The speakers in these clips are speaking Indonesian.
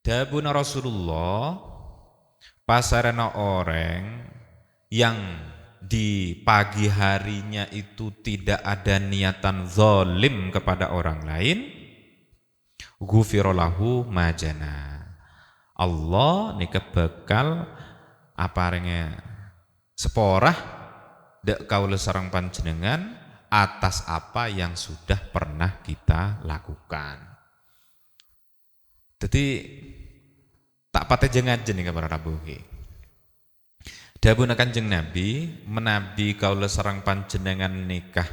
Dabuna Rasulullah, pasarana orang yang di pagi harinya itu tidak ada niatan zalim kepada orang lain, ghufirallahu majana. Allah nika bekal aparenge seporah dek kaula sareng panjenengan atas apa yang sudah pernah kita lakukan. Jadi tak pate jengajen nih para Rabu ki. Dawuh Kanjeng Nabi, menabi kaula sareng panjenengan nikah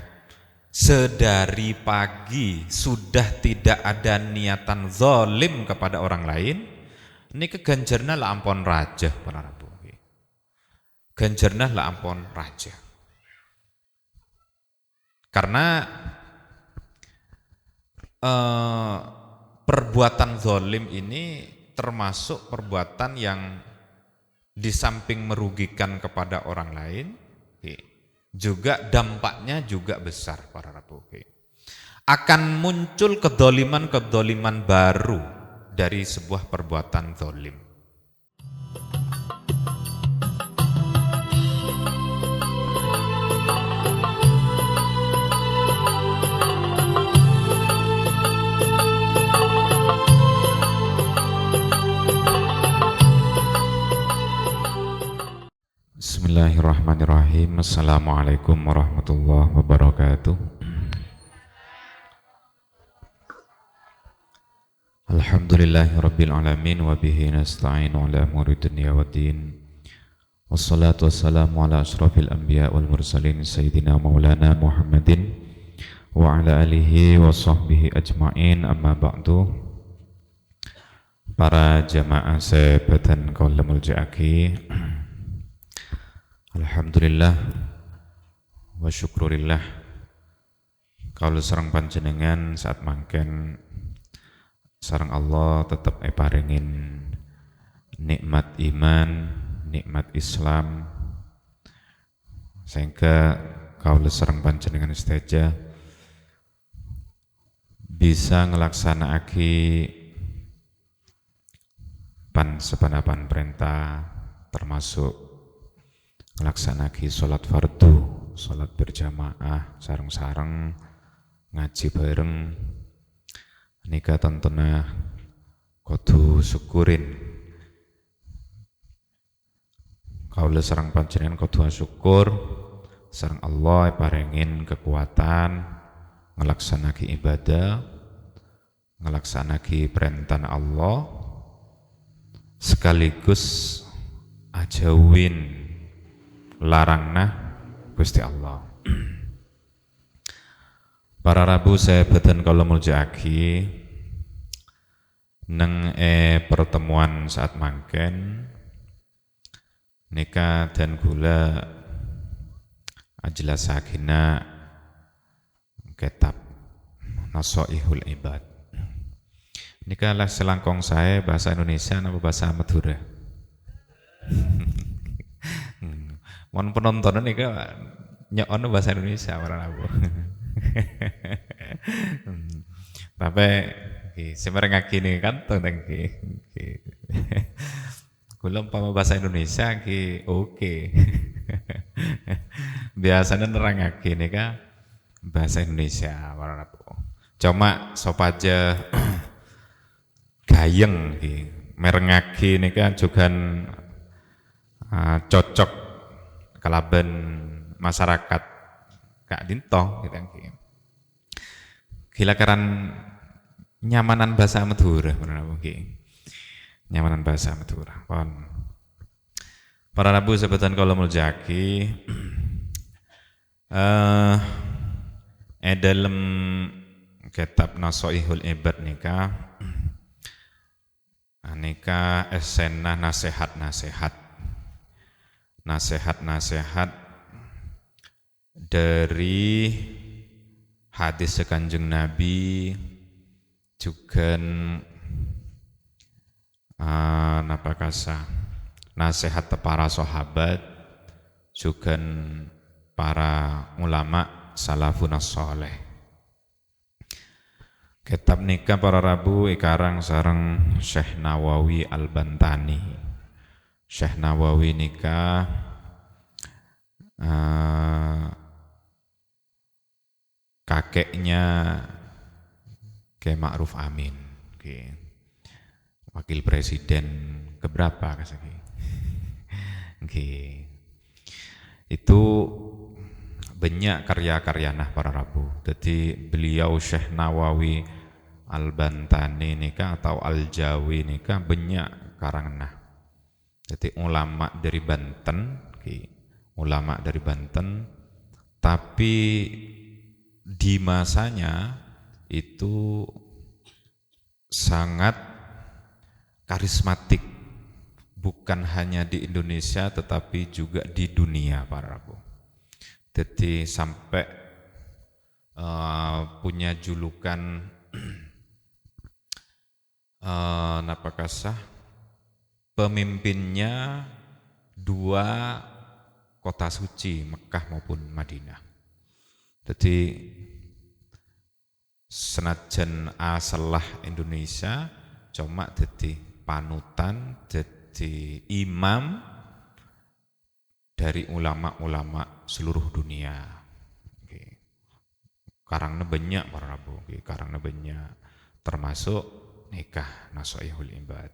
sedari pagi sudah tidak ada niatan zalim kepada orang lain, niki ganjarna la ampun raja para Rabu ki. Ganjarna la ampun raja. Karena perbuatan zalim ini termasuk perbuatan yang di samping merugikan kepada orang lain, juga dampaknya juga besar para Rabu. Akan muncul kedoliman-kedoliman baru dari sebuah perbuatan zalim. Bismillahirrahmanirrahim. Assalamualaikum warahmatullahi wabarakatuh. Alhamdulillahirabbil alamin wa bihi nasta'inu ala umuri dunya waddin. Wassalatu wassalamu ala asyrafil anbiya wal mursalin sayyidina maulana Muhammadin wa ala alihi wa sahbihi ajma'in, amma ba'du. Para jamaah sebatan kaulamul ja'aki, alhamdulillah wa syukurillah kaula sareng panjenengan saat mangken sareng Allah tetap paringin nikmat iman, nikmat Islam, sehingga kaula sareng panjenengan istaja bisa ngelaksanakake sepanapan perintah, termasuk ngelaksanaki sholat fardu, sholat berjamaah, sareng-sareng, ngaji bareng. Nika tentunya kudu syukurin. Kaula sareng panjenengan kudu syukur sareng Allah parengin kekuatan ngelaksanaki ibadah, ngelaksanaki perintah Allah, sekaligus ajauin larangna Gusti Allah. Para Rabu saya beten kalau muljaki neng pertemuan saat mangken nikah dan gula ajlasakina kitab Nasaihul Ibad. Nikah lah selangkong saya bahasa Indonesia atau bahasa Madura. Mohon penonton ini kan nyokon bahasa Indonesia para Rabu. Tapi semerengaki ini kan tentang kula umpama bahasa Indonesia ki oke. Biasanya nerangake ini kan bahasa Indonesia para Rabu. Cuma sop aja gayeng ki merengaki ini kan juga cocok kalaban masyarakat Kak Dinto gitu. Gila karan nyamanan bahasa Madura benar mungkin. Nyamanan bahasa Madura. Pon. Para Rabu sebatan kalau muljaki dalam kitab Nasaihul Ibad nikah aneka esenah nasihat dari hadis Kanjeng Nabi, juga nasihat para sahabat, juga para ulama salafun sholeh. Kitab nikah para Rabu ikarang sareng Syekh Nawawi Al-Bantani. Syekh Nawawi nikah kakeknya Kiai Ma'ruf Amin, wakil presiden keberapa kasih? Itu banyak karya-karya nah para Rabu. Jadi beliau Syekh Nawawi Al-Bantani nikah atau Al-Jawi nikah banyak karangan nah. Jadi ulama dari Banten, tapi di masanya itu sangat karismatik, bukan hanya di Indonesia tetapi juga di dunia para Rabu. Jadi sampai punya julukan pemimpinnya dua kota suci, Mekah maupun Madinah. Jadi senajan asalah Indonesia, cuma jadi panutan, jadi imam dari ulama-ulama seluruh dunia. Karangna banyak para Rabu, karangna banyak, termasuk nikah nasoihul ibad.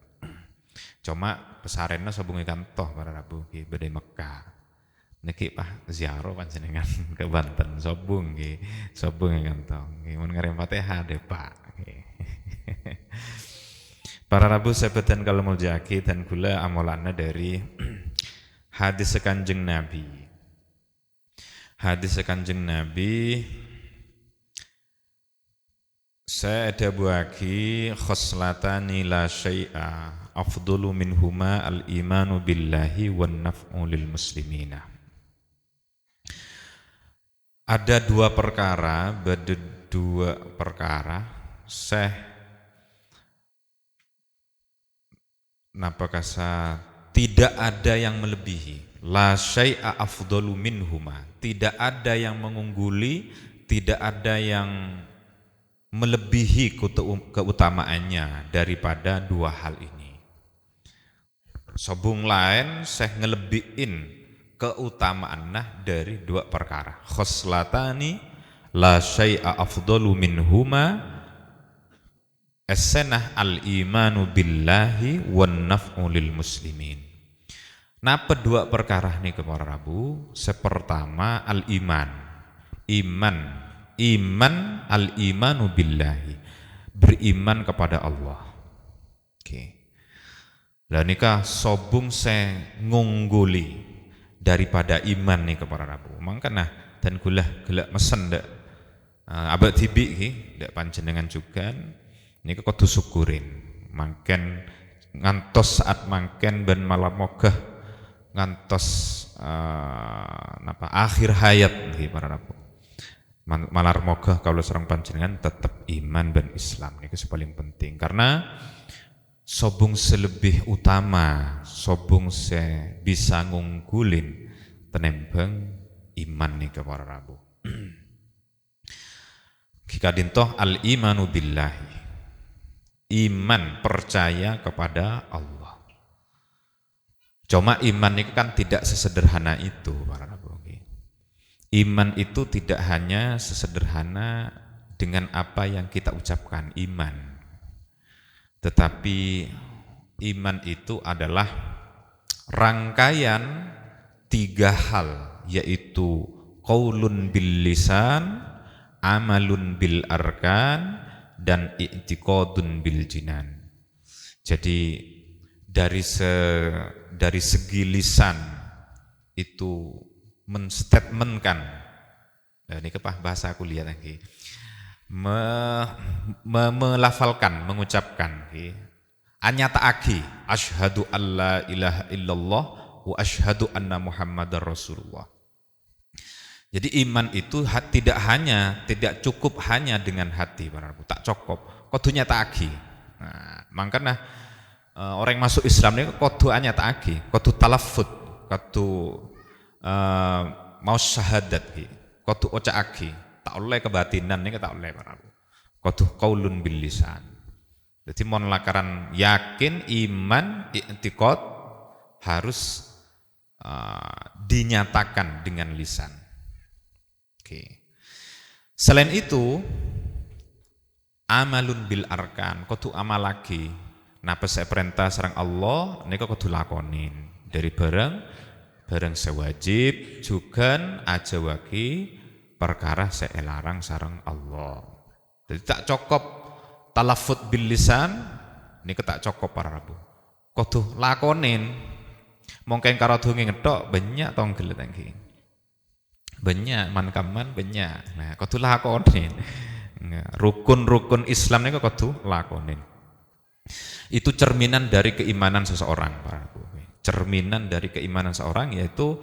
Cuma pesarena sabungi kantoh para Rabu badai Mekah. Niki Pak ziarah panjenengan ke Banten sobung kantoh. Mun ngarep Fatihah deh Pak. Para Rabu sebeten kalau muljaki dan gula amalanna dari hadis Kanjeng Nabi. Hadis Kanjeng Nabi saya ada buaki khoslatani la syai'a afdalu minhuma al-imanu billahi wan naf'u lil muslimina. Ada dua perkara, tidak ada yang melebihi. La syai'a afdalu minhuma, tidak ada yang mengungguli, tidak ada yang melebihi keutamaannya daripada dua hal ini. Sobung lain saya ngelebihin keutamaan dari dua perkara. Khoslatani la syai'a afdalu minhuma as-sanah al-imanu billahi wan naf'u lil muslimin. Napa dua perkara nih ke para Rabu? Sepertama al-iman. Iman al-imanu billahi, beriman kepada Allah. Lah nikah sobung saya ngungguli daripada iman nih kepada Rabu. Mangkana dan gula mesen dak abad tibi dak panjenengan juga nika kudu syukurin. Mangken ngantos saat mangken ben malam mogah ngantos akhir hayat nggih para Rabu. Malar mogah kalau serang panjenengan tetap iman dan Islam ini paling penting karena sobung selebih utama, sobung se bisa ngunggulin tenembeng iman nih ke para Rabu. Kikadintoh al-imanu billahi, iman percaya kepada Allah. Cuma iman ini kan tidak sesederhana itu para Rabu. Iman itu tidak hanya sesederhana dengan apa yang kita ucapkan iman, tetapi iman itu adalah rangkaian tiga hal, yaitu qaulun bil lisan, amalun bil arkan, dan i'tiqadun bil jinan. Jadi dari segi lisan itu menstatementkan, ini kepah bahasa aku lihat lagi, melafalkan, mengucapkan, anyataaki asyhadu alla ilaha illallah wa asyhadu anna muhammadar rasulullah. Jadi iman itu tidak cukup hanya dengan hati, tak cukup, kudu nyataaki. Nah, makanya orang yang masuk Islam ini kudu anyataaki, kudu talaffuz, kudu mau syahadat ki, kudu ocaaki, tak oleh kebatinan ini tak oleh para. Koduh qaulun bil lisan. Jadi mon lakaran yakin, iman, i'tiqad harus dinyatakan dengan lisan. Oke. Selain itu, amalun bil arkan, kudu amal lagi. Napa saya perintah sareng Allah, nika kudu lakonin. Dari barang sewajib, juga aja waki perkara saya larang sareng Allah. Jadi tak cukup talafut bil lisan, nika tak cukup para rabu. Kudu lakonin. Mungkin karo dungi ngethok banyak tong gelet iki. Banyak mankaman banyak. Nah, kudu lakonin. Rukun-rukun Islam niku kudu lakonin. Itu cerminan dari keimanan seseorang, para Ibu. Cerminan dari keimanan seseorang yaitu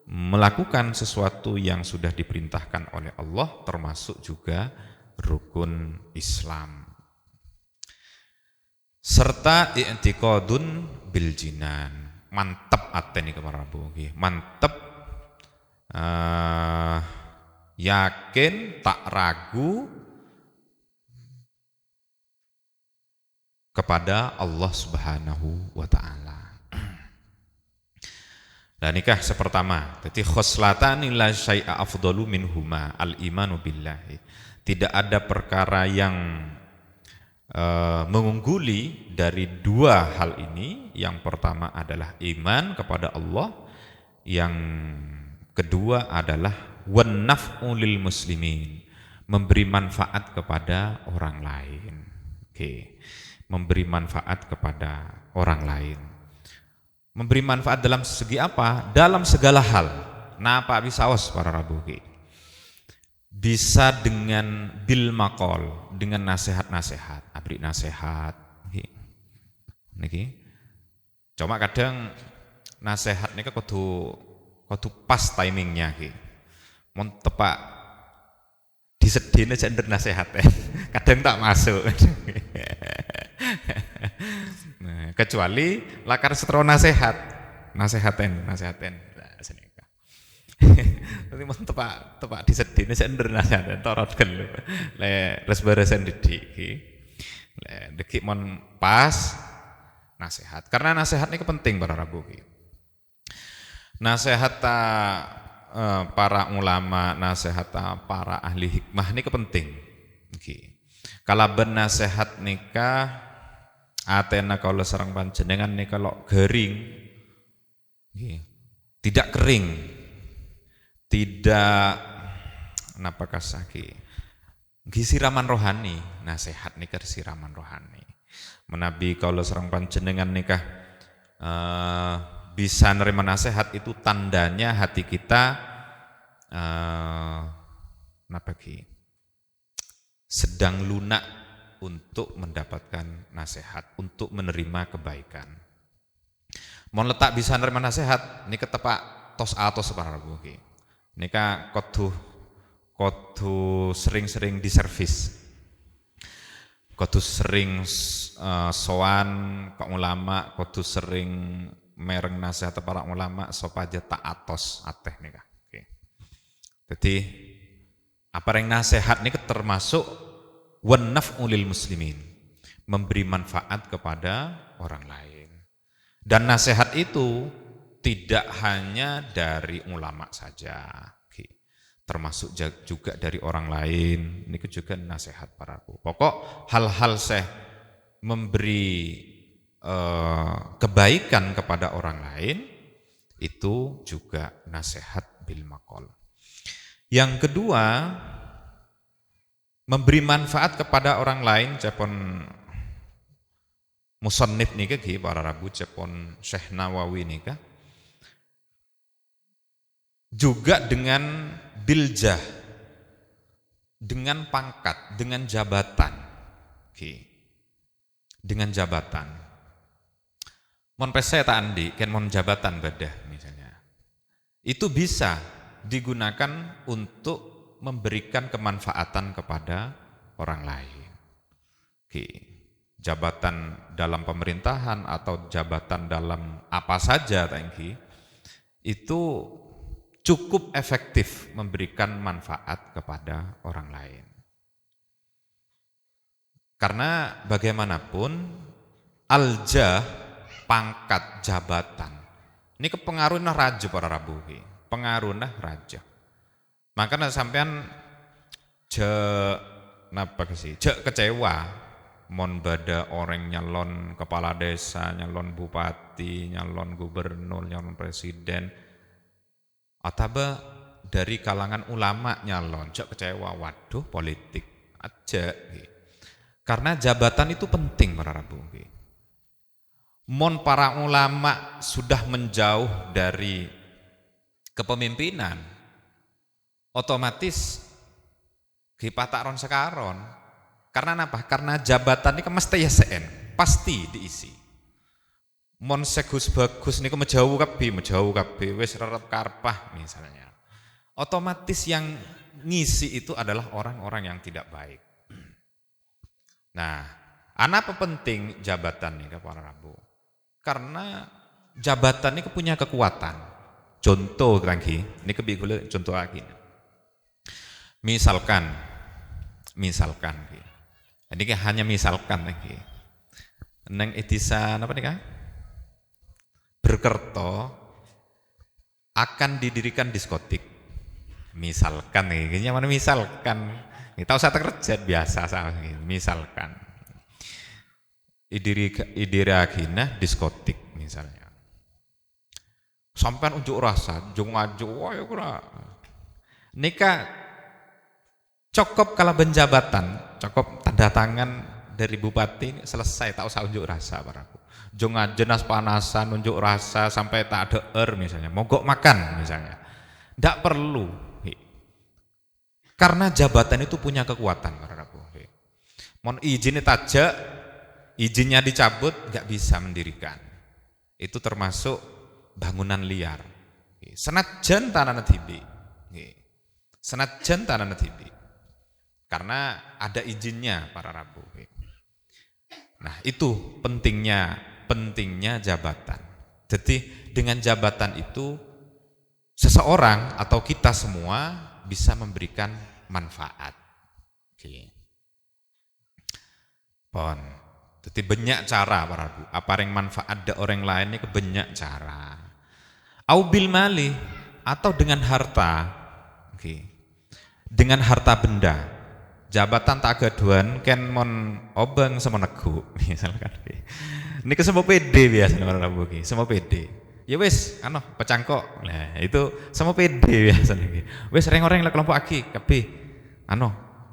melakukan sesuatu yang sudah diperintahkan oleh Allah, termasuk juga rukun Islam. Serta i'tiqadun bil jinan. Mantep aten iki para Ibu. Mantep yakin tak ragu kepada Allah Subhanahu wa taala. Dan nikah sepertama, jadi khoslatani la syai'a afdalu minhuma al-imanu billahi. Tidak ada perkara yang mengungguli dari dua hal ini. Yang pertama adalah iman kepada Allah, yang kedua adalah wan naf'u lil muslimin, memberi manfaat kepada orang lain. Oke. Memberi manfaat kepada orang lain. Memberi manfaat dalam segi apa? Dalam segala hal. Napa bisa was para rabu ki? Bisa dengan bil makol, dengan nasihat-nasihat, abri nasihat. Niki. Cuma kadang nasihat niki kudu pas timingnya ki. Mun tepak disedine jender nasihat. Kadang tak masuk. Nah, kecuali lakar setro nasihaten. Nah, senika. Nanti mun tepak disedine jender nasihaten torot gelu. Le res beresen didik iki. Le deki mon pas nasihat. Karena nasihat ini penting para rabu iki. Nasihat para ulama, nasihat para ahli hikmah ini penting. Kalau bernasehat nikah, atena kalau sareng panjenengan nih kalau garing, tidak kering, tidak napa kasaki, siraman rohani, nasihat nikah siraman rohani. Menabi kalau sareng panjenengan nikah bisa nerima nasihat itu tandanya hati kita napa ki? Sedang lunak untuk mendapatkan nasihat, untuk menerima kebaikan. Mau letak bisa menerima nasihat, ini ketepak tos atos para rabu ki. Nika kodu sering-sering diservis, kodu sering sowan ke ulama, kodu sering mereng nasihat para ulama supaya tak atos ateh nika. Jadi apa yang nasihat ini termasuk wan naf'u lil muslimin, memberi manfaat kepada orang lain. Dan nasihat itu tidak hanya dari ulama saja, termasuk juga dari orang lain. Ini juga nasihat paraku. Pokok hal-hal saya memberi kebaikan kepada orang lain itu juga nasihat bil maqal. Yang kedua, memberi manfaat kepada orang lain, cepon musannif nika ki para rabu, cepon Syekh Nawawi nika juga dengan biljah, dengan pangkat, dengan jabatan, dengan jabatan. Mon pese tak andi, ken mon jabatan badah misalnya, itu bisa digunakan untuk memberikan kemanfaatan kepada orang lain. Jabatan dalam pemerintahan atau jabatan dalam apa saja tangki itu cukup efektif memberikan manfaat kepada orang lain. Karena bagaimanapun aljah, pangkat, jabatan ini kepengaruhnya raja para rabu, pengaruhnya raja. Makanya sampean kecewa mon bada orang nyalon kepala desa, nyalon bupati, nyalon gubernur, nyalon presiden, atau dari kalangan ulama nyalon, kecewa, waduh politik aja. Karena jabatan itu penting para rabu. Mon para ulama sudah menjauh dari kepemimpinan, otomatis gipataron sekaron. Karena apa? Karena jabatan ini mesti YSN, pasti diisi. Mon segus bagus niku menjauh kabeh, wis rerep karpah misalnya. Otomatis yang ngisi itu adalah orang-orang yang tidak baik. Nah, apa penting jabatan nih para rabu? Karena jabatan ini punya kekuatan. Contoh lagi, ini kebigule contoh lagi. Misalkan, ini hanya misalkan lagi. Neng Edisa apa nih kak? Berkerto akan didirikan diskotik. Misalkan nih, ini mana misalkan? Ini tahu saya kerja biasa sama misalkan. Idiragina diskotik misalnya. Sampai unjuk rasa, jung maju, wah ya kura. Nika cukup kalau penjabatan, cukup tanda tangan dari bupati selesai, tak usah unjuk rasa paraku. Jung jenas panasan, unjuk rasa sampai tak ada misalnya, mogok makan misalnya. Tidak perlu. Karena jabatan itu punya kekuatan paraku. Mon izinnya tajak, izinnya dicabut, nggak bisa mendirikan. Itu termasuk bangunan liar. Senajan tanah tibi. Senajan tanah tibi. Karena ada izinnya para rabu. Nah itu pentingnya jabatan. Jadi dengan jabatan itu seseorang atau kita semua bisa memberikan manfaat. Pon. Jadi banyak cara para rabu. Apa yang manfaat ada orang lain ini banyak cara. Au bil mali atau dengan harta. Dengan harta benda. Jabatan tak gaduan ken mon obeng sama nego misalkan. Ini ke semua PD biasanya para rabu semua PD. Ya wis, pecangkok. Nah, itu semua PD biasanya. Wis orang kelompok aki, kabeh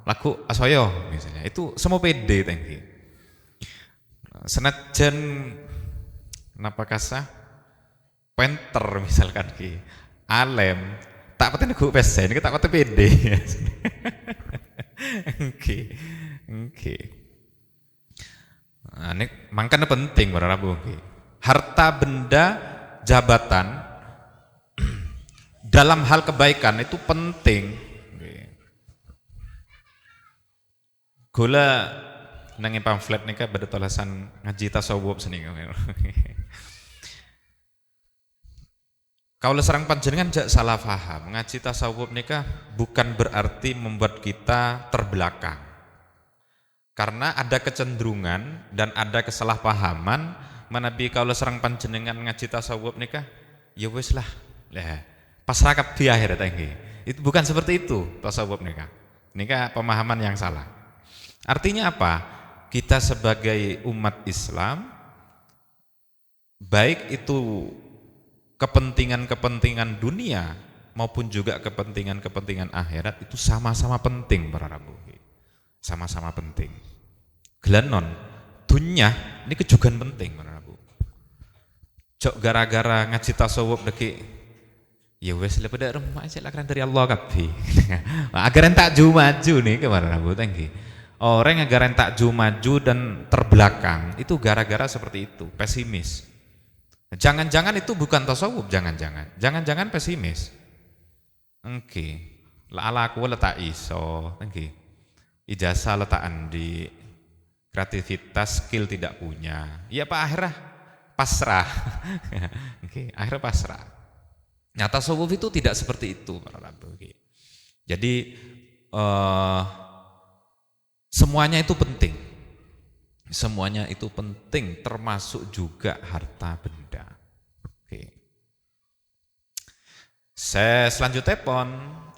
lagu asoyo misalnya. Itu semua PD tangki. Senajan napa kasah penter misalkan ki alem tak peten gue pesen kita tak peten PD. Oke. Nah, ini makanya penting para rabu. Harta benda jabatan dalam hal kebaikan itu penting. Gula nangin pamflet nih kan tulisan ngaji tasawuf seni. Kalau serang panjenengan jak salah paham, ngaji tasawuf nikah bukan berarti membuat kita terbelakang. Karena ada kecenderungan dan ada kesalahpahaman menabi kalau serang panjenengan ngaji tasawuf nikah, ya wis lah. Pasrah kabeh akhirnya tanggi. Itu bukan seperti itu tasawuf nikah. Nikah pemahaman yang salah. Artinya apa? Kita sebagai umat Islam baik itu kepentingan-kepentingan dunia maupun juga kepentingan-kepentingan akhirat itu sama-sama penting para rabu. Sama-sama penting. Gelanon dunia ini kejugan penting para rabu. Cok gara-gara ngaji tasawuf deki ya wes pada rumah aja lah dari Allah kabeh. Agar tak maju nih kemarin rabu tanggi. Orang agar tak maju dan terbelakang itu gara-gara seperti itu, pesimis. Jangan-jangan itu bukan tasawuf, jangan-jangan pesimis. Ala aku letak iso, ijazah letak andi, kreativitas skill tidak punya. Ya Pak akhirnya pasrah. Akhirnya pasrah. Nah tasawuf itu tidak seperti itu para rabu. Jadi semuanya itu penting. Semuanya itu penting, termasuk juga harta benda. Oke. Saya selanjutnya pon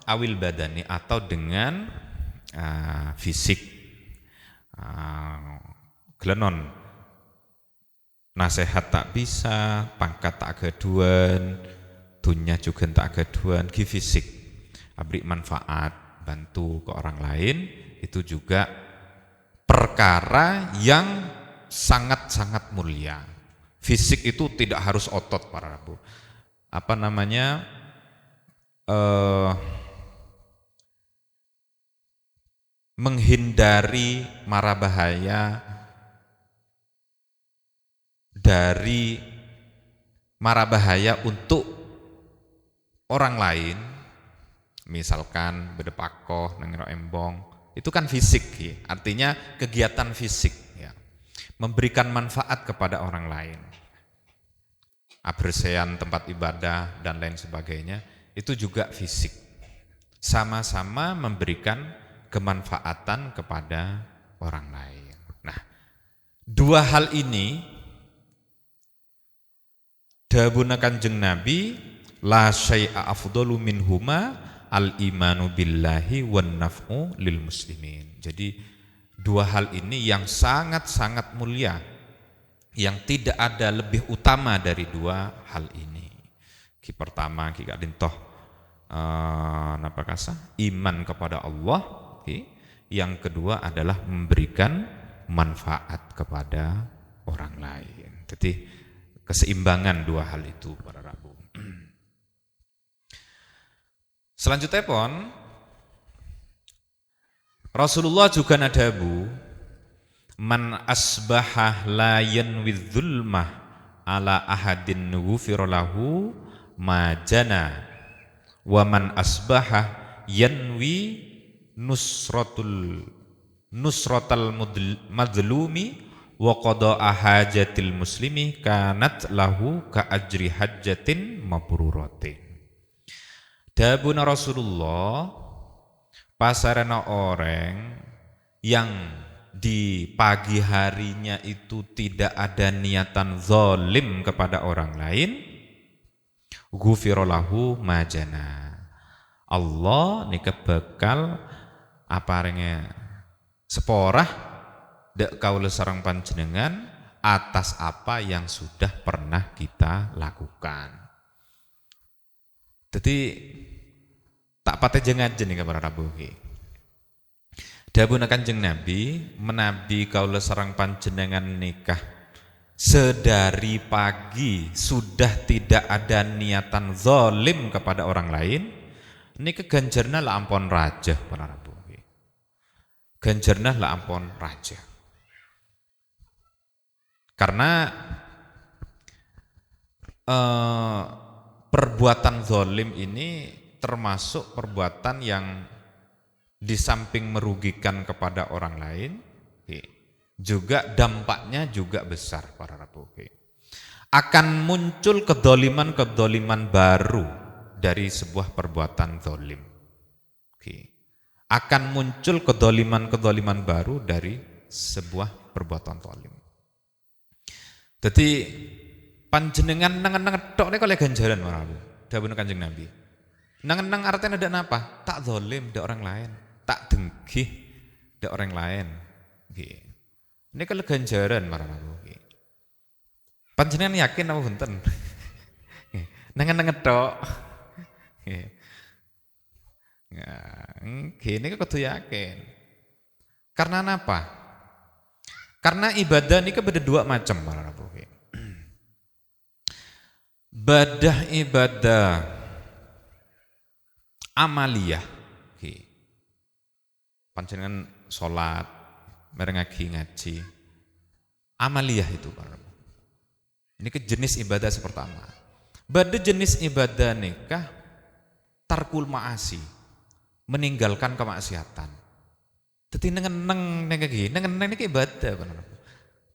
awil badani atau dengan fisik. Gelenon nasihat tak bisa, pangkat tak keduan, dunia juga tak keduan, ki fisik. Beri manfaat, bantu ke orang lain, itu juga perkara yang sangat-sangat mulia. Fisik itu tidak harus otot para Rabu. Apa namanya? Menghindari mara bahaya dari mara bahaya untuk orang lain, misalkan bedepakoh nengiro embong, itu kan fisik ya. Artinya kegiatan fisik ya. Memberikan manfaat kepada orang lain, abersihan tempat ibadah dan lain sebagainya, itu juga fisik, sama-sama memberikan kemanfaatan kepada orang lain. Nah, dua hal ini dawuh Kanjeng Nabi, la syai'a afdalu minhuma al-imanu billahi wan naf'u lil muslimin. Jadi dua hal ini yang sangat-sangat mulia, yang tidak ada lebih utama dari dua hal ini. Ki pertama ki kadintoh napa kasa iman kepada Allah. Yang kedua adalah memberikan manfaat kepada orang lain. Jadi keseimbangan dua hal itu para Rabu. Selanjutnya pon Rasulullah juga nadabu man asbahah la yanwi dzulmah ala ahadin ghufira lahu ma jana wa man asbahah yanwi nusratal madlumi wa qada'a hajatil muslimi kanat lahu ka ajri hajjatin mabruratin. Dabuna Rasulullah, pasarana orang yang di pagi harinya itu tidak ada niatan zalim kepada orang lain, ghufira lahu majana. Allah nika bakal apa renge seporah dek kaula sareng panjenengan atas apa yang sudah pernah kita lakukan. Jadi tak pate jengajen nih para Rabu iki. Dawuh Kanjeng Nabi, menabi kaula sareng panjenengan nikah sedari pagi sudah tidak ada niatan zalim kepada orang lain, niki ganjarna lah ampun raja para Rabu. Ganjarna lah ampun raja. Karena perbuatan zalim ini termasuk perbuatan yang di samping merugikan kepada orang lain, juga dampaknya juga besar para Rabu. Akan muncul kedoliman-kedoliman baru dari sebuah perbuatan zalim. Akan muncul kedoliman-kedoliman baru dari sebuah perbuatan zalim. Jadi panjenengan nangan-nangan tok nek oleh ganjaran marabu. Dawuh Kanjeng Nabi. Nangan-nang artinya ada apa? Tak zalim ndak orang lain, tak dengki ndak orang lain. Nggih. Ini kalau ganjaran marabu. Panjenengan yakin apa bunten? Nangan-nangan tok. Gini kudu yakin. Karena apa? Karena ibadah ini beda dua macam para Rabu. Ibadah amaliyah. Panjenengan sholat, merengaki ngaji. Amaliyah itu para Rabu. Ini jenis ibadah pertama. Jenis ibadah nikah tarkul ma'asi, meninggalkan kemaksiatan. Jadi neng iki ibadah.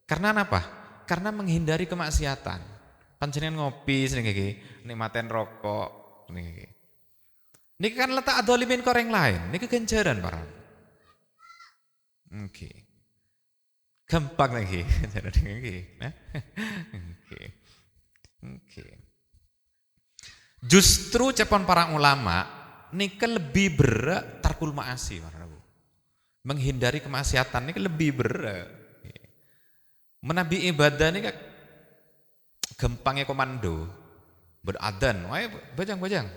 Karena apa? Karena menghindari kemaksiatan. Panjenengan ngopi sing iki, nikmaten rokok niki. Niki kan letak dzalimin ke orang lain, niki ganjaran para. Oke. Gampang lagi. Nah. Oke. Justru cepon para ulama niki lebih berat tarkul maasi para Rabu. Menghindari kemaksiatan niki lebih berat. Menabi ibadah niki gampangnya komando. Beradan, wae bajang-bajang.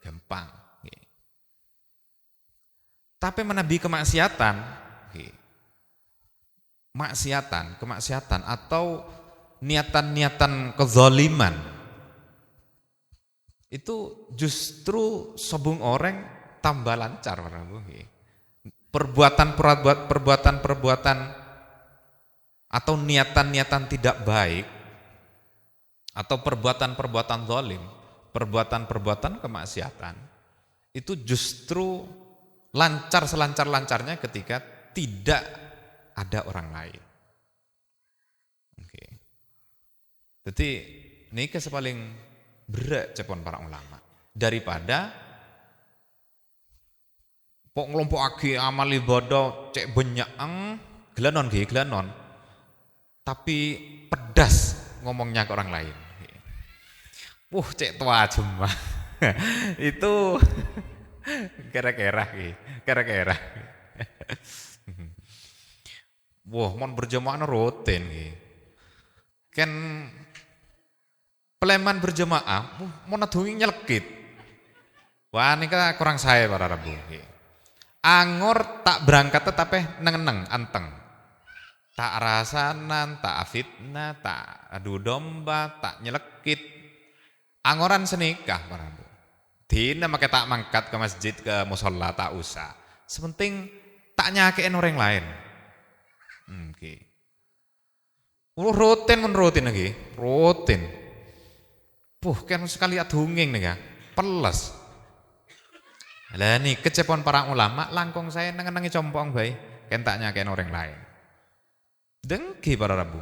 Gampang. Tapi menabi kemaksiatan, kemaksiatan atau niatan-niatan kezaliman itu justru sobung orang tambah lancar, perbuatan atau niatan-niatan tidak baik atau perbuatan-perbuatan zalim, perbuatan-perbuatan kemaksiatan itu justru lancar selancar-lancarnya ketika tidak ada orang lain. Oke. Jadi ini paling berat cepon para ulama daripada pok nglompokake amal ibadah cek benyaang gelanon tapi pedas ngomongnya ke orang lain. Cek tua cuma itu kira-kira. Mon berjamaah rutin kan peleman berjamaah mau nadungi nyelekit. Wah ini kan kurang saya para Rabu. Angor tak berangkat tetapi neng anteng. Tak rasanan, tak fitnah, tak adu domba, tak nyelekit. Angoran senikah para Rabu. Dina make tak mangkat ke masjid ke musola tak usah. Sepenting tak nyakein orang lain. Oke. Rutin lagi, rutin. Kan sekali adunging nih ya, peles. Lah nih kecepon para ulama langkung saya nengenangi compong bae, kan tak nyakein orang lain. Dengki para Rabu.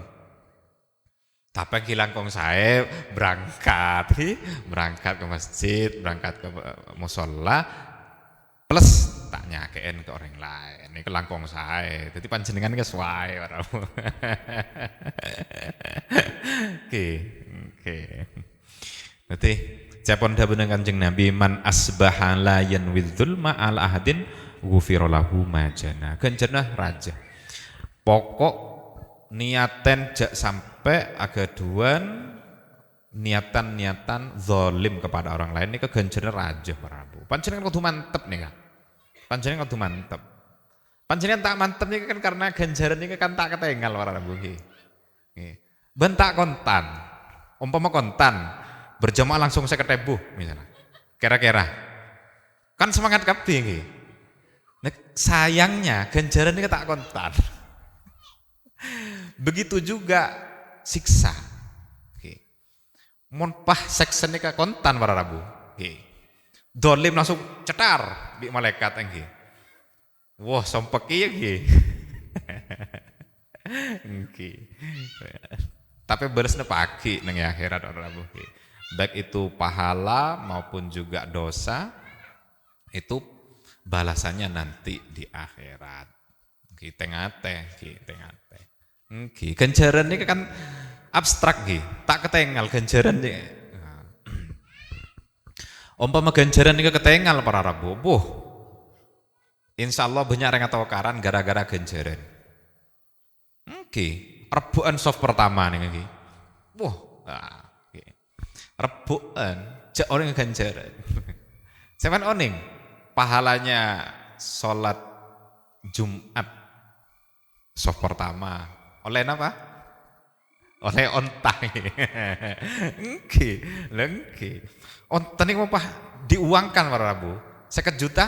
Tapi langkung saya berangkat ke masjid, berangkat ke musola, plus tak nyakein ke orang lain. Ini langkung saya. Jadi panjenengan kesuai para Rabu. Oke. Berarti japon dawuh Kanjeng Nabi man asbaha la yanwidz dzulma ala ahadin ghufira lahu ma jana. Ganjarna raja. Pokok niaten jak sampai agaduan niatan zalim kepada orang lain ini keganjarna raja para Rabu. Panjenengan kudu mantep nih kan. Panjenengan kudu mantep. Panjenengan tak mantep nih kan karena ganjaran ini kan tak ketinggal para Rabu nggih. Bentak kontan. Umpama kontan berjamaah langsung 50.000 misalnya. Kira-kira. Kan semangat kabeh nggih. Nah, sayangnya ganjaran ini tak kontan. Begitu juga siksa. Mon pah seksen ini kontan para Rabu. Dolim langsung cetar di malaikat nggih. Wah, sompek ieu nggih. Nggih. Tapi beresna pagi nang akhirat para Rabu. Baik itu pahala maupun juga dosa itu balasannya nanti di akhirat. Tengate. Ganjaran ini kan abstrak tak ketengal ganjaran ini. Umpama ganjaran ini ketengal para Rabu. Insyaallah banyak yang tawakaran gara-gara ganjaran. Rebukan soft pertama nih. Rebukan jak orang ganjaran. Sampeyan oning pahalanya sholat Jumat soft pertama. Oleh apa? Oleh onta. Lengki. Onta ini apa? Diuangkan para Rabu. 50 juta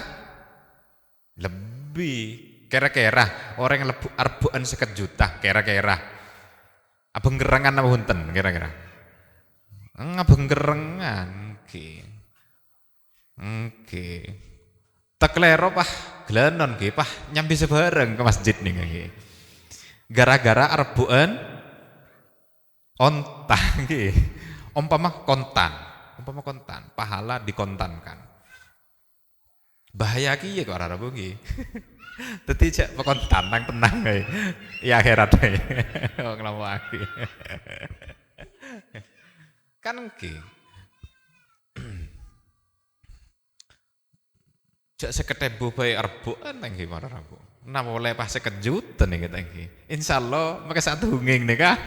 lebih. Kira-kira orang yang rebukan 50 juta. Kira-kira. Abang gerangan apa hunten? Kira-kira. Abang gerangan. Oke. Teklero pah gelanon pah nyambi sebareng ke masjid nih. Gara-gara rebukan onta umpama kontan pahala dikontankan bahaya ki ya kok Rabu Dadi cek pokon tenang kae. Ya akhirat ae. Wong nglamaki. Kan nggih. Cek seketebu bae rebuk nang nggih marang aku. Napa oleh pas sekejutan iki ta nggih. Insyaallah maka satu hunging nika.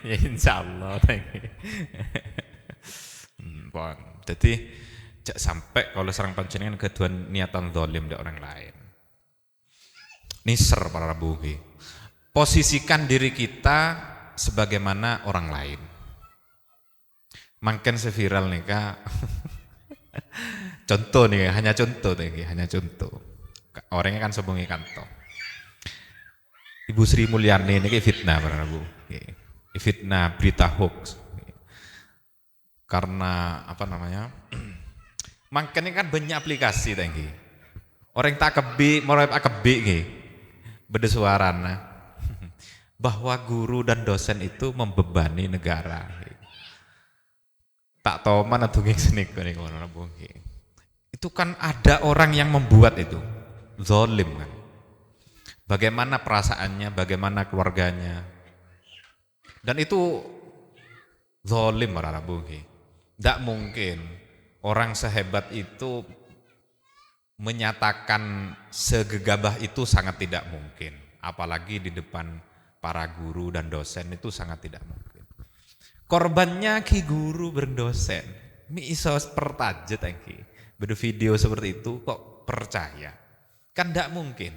Ya insyaallah ta nggih. Pon. Dadi cek sampai kalau serang panjenengan keduan niatan zalim di orang lain. Niser para rabu nggih. Posisikan diri kita sebagaimana orang lain. Makin seviral nih kak. Contoh nih, hanya contoh nih, hanya contoh. Orangnya kan sebungi kanto. Ibu Sri Mulyani ini kayak fitnah para rabu. Fitnah berita hoax. Karena apa namanya? Makanya kan banyak aplikasi tadi. Orang tak kebi, mau kebi nih. Beda suarana. Bahwa guru dan dosen itu membebani negara. Tak tahu mana tunggu sini nih orang bungki. Itu kan ada orang yang membuat itu zalim kan. Bagaimana perasaannya, bagaimana keluarganya, dan itu zalim orang bungki. Tidak mungkin orang sehebat itu menyatakan segegabah itu sangat tidak mungkin. Apalagi di depan para guru dan dosen itu sangat tidak mungkin. Korbannya ki guru berdosen. Mi iso pertajet ki. Beda video seperti itu kok percaya. Kan tidak mungkin.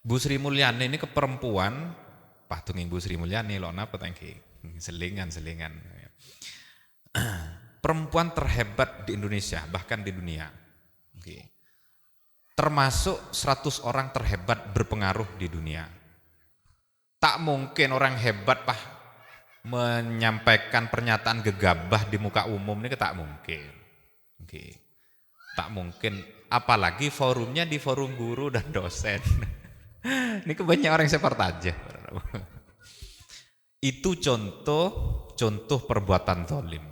Bu Sri Mulyani ini keperempuan, patung Bu Sri Mulyani lo napa tangki? Selingan. Perempuan terhebat di Indonesia, bahkan di dunia. Termasuk 100 orang terhebat berpengaruh di dunia. Tak mungkin orang hebat menyampaikan pernyataan gegabah di muka umum ini tak mungkin. Tak mungkin, apalagi forumnya di forum guru dan dosen. Ini kebanyakan orang seperti aja. Itu contoh perbuatan zalim.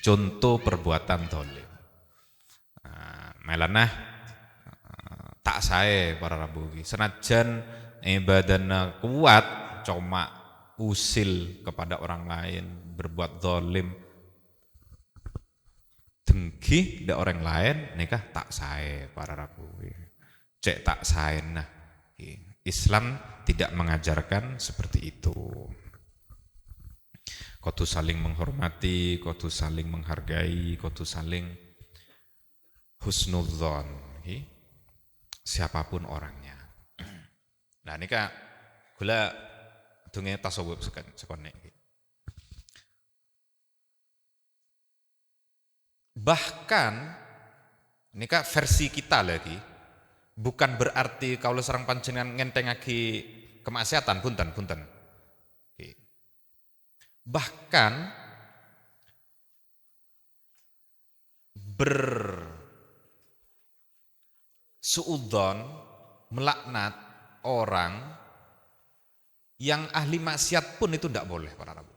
Contoh perbuatan zalim. Melanah tak sae para rabu. Senajan ibadahna kuat cuma usil kepada orang lain, berbuat zalim, dengki dak orang lain, nikah tak sae para rabu. Cek tak sae nah. Islam tidak mengajarkan seperti itu. Kudu saling menghormati, kudu saling menghargai, kudu saling husnudzon. Siapapun orangnya. Nah nikah gula dunge tasawuf sekone. Bahkan nikah versi kita lagi, bukan berarti kalau serang panjenengan ngentengake kemaksiatan, punten. Bahkan bersuudzon melaknat orang yang ahli maksiat pun itu tidak boleh para rabu.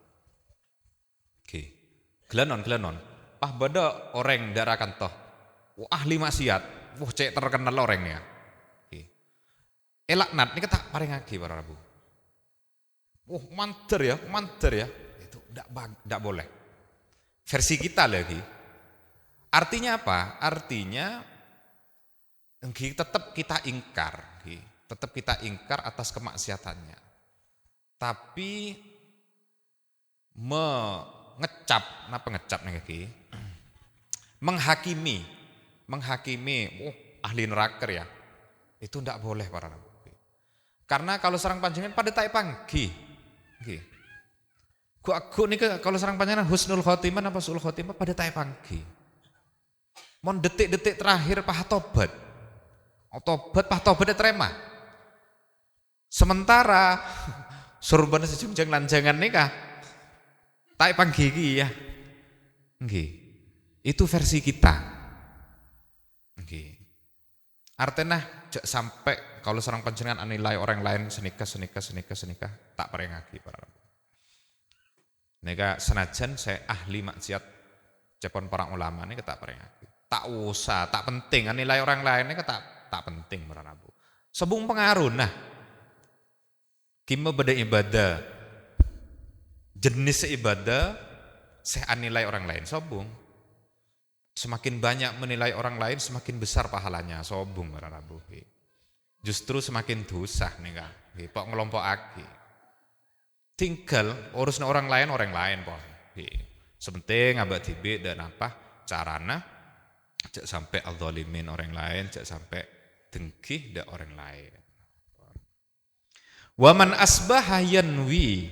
Gelanon. Bada orang darah kantoh. Ahli maksiat. Cek terkenal orangnya. Laknat ini tak paling lagi para rabu. Manter ya. Itu tidak boleh. Versi kita lagi. Artinya apa? Artinya tetap kita ingkar. Tetap kita ingkar atas kemaksiatannya. Tapi mengecap nih menghakimi ahli neraka ya, itu tidak boleh para rabu. Karena kalau serang panjenengan pada tai panggi, aku nih kalau serang panjenengan husnul khotimah apa suul khotimah pada tai panggi. Mon detik-detik terakhir tobat terima. Sementara surban sejungjang lanjangan nikah tak panggi ya. Itu versi kita. Artinya sampai kalau serang panjenengan anilai orang lain senikah tak pareng lagi para rabu. Nika senajan saya ahli maksiat Cepon para ulama ini tak peringati. Tak usah, tak penting. Nilai orang lain ini tak penting para Rabu. Sebung pengaruh. Nah, kima beda ibadah, jenis ibadah, saya nilai orang lain. Sobung. Semakin banyak menilai orang lain, semakin besar pahalanya. Sobung para Rabu. Justru semakin dosa nih kan. Pok ngelompok aki. Tinggal urusan orang lain pon. Sepenting abad tibe dan apa carana cek sampai al-zalimin orang lain, cek sampai dengki dak orang lain. Wa man asbaha yanwi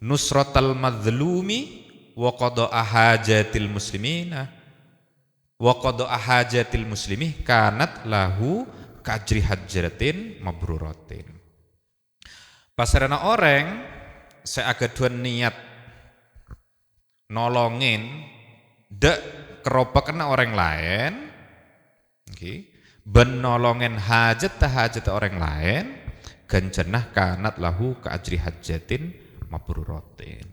nusratal madzlumi wa qada'a hajatil muslimina wa qada'a hajatil muslimih kanat lahu kajri hajratin mabruratin. Pasarana orang saya agaduan niat nolongin dek keropak kena orang lain, ben nolongin hajat orang lain, ganjenah kanat lahu kajri hajatin mabruratin.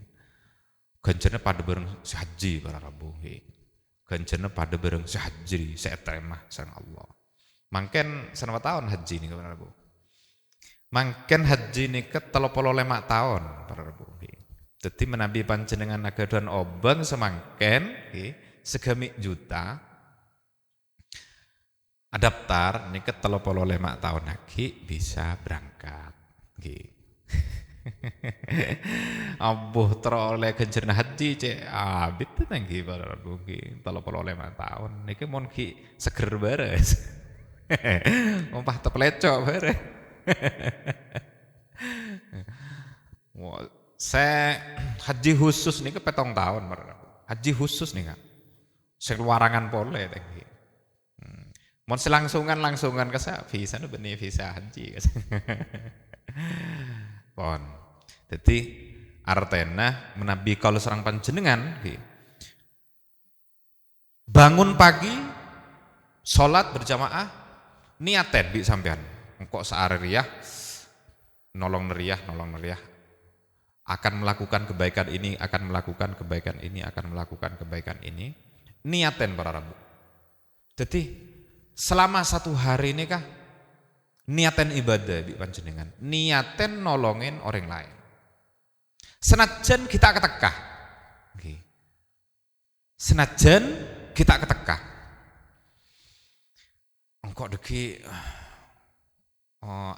Ganjenah pada bareng haji para Rabu. Ganjenah pada bareng haji saya terima sang Allah. Mangken senapa tahun haji nih para Rabu. Mangken haji nih ke 35 tahun para Rabu. Jadi menabi panjenengan agaduan obeng semangken segamik juta adaptar nih ke 35 tahun lagi bisa berangkat. Ambuh teroleh kencerna haji cek abit nanggi para Rabu 35 tahun niki mon ki seger beres. Ompah teplecok beres. Saya haji khusus nih ke 7 tahun haji khusus nih kan seluarangan pole tadi mau langsungan ke saya visa nu benih visa haji pon jadi artena menabi kalau serang panjenengan bangun pagi sholat berjamaah niaten bi sampean engkok saareriah nolong neriah akan melakukan kebaikan ini, akan melakukan kebaikan ini, akan melakukan kebaikan ini. Niaten para Rabu. Jadi selama 1 hari ini kah niaten ibadah di panjenengan, niaten nolongin orang lain. Senajan kita ketekah. Senajan kita ketekah. Engkau deki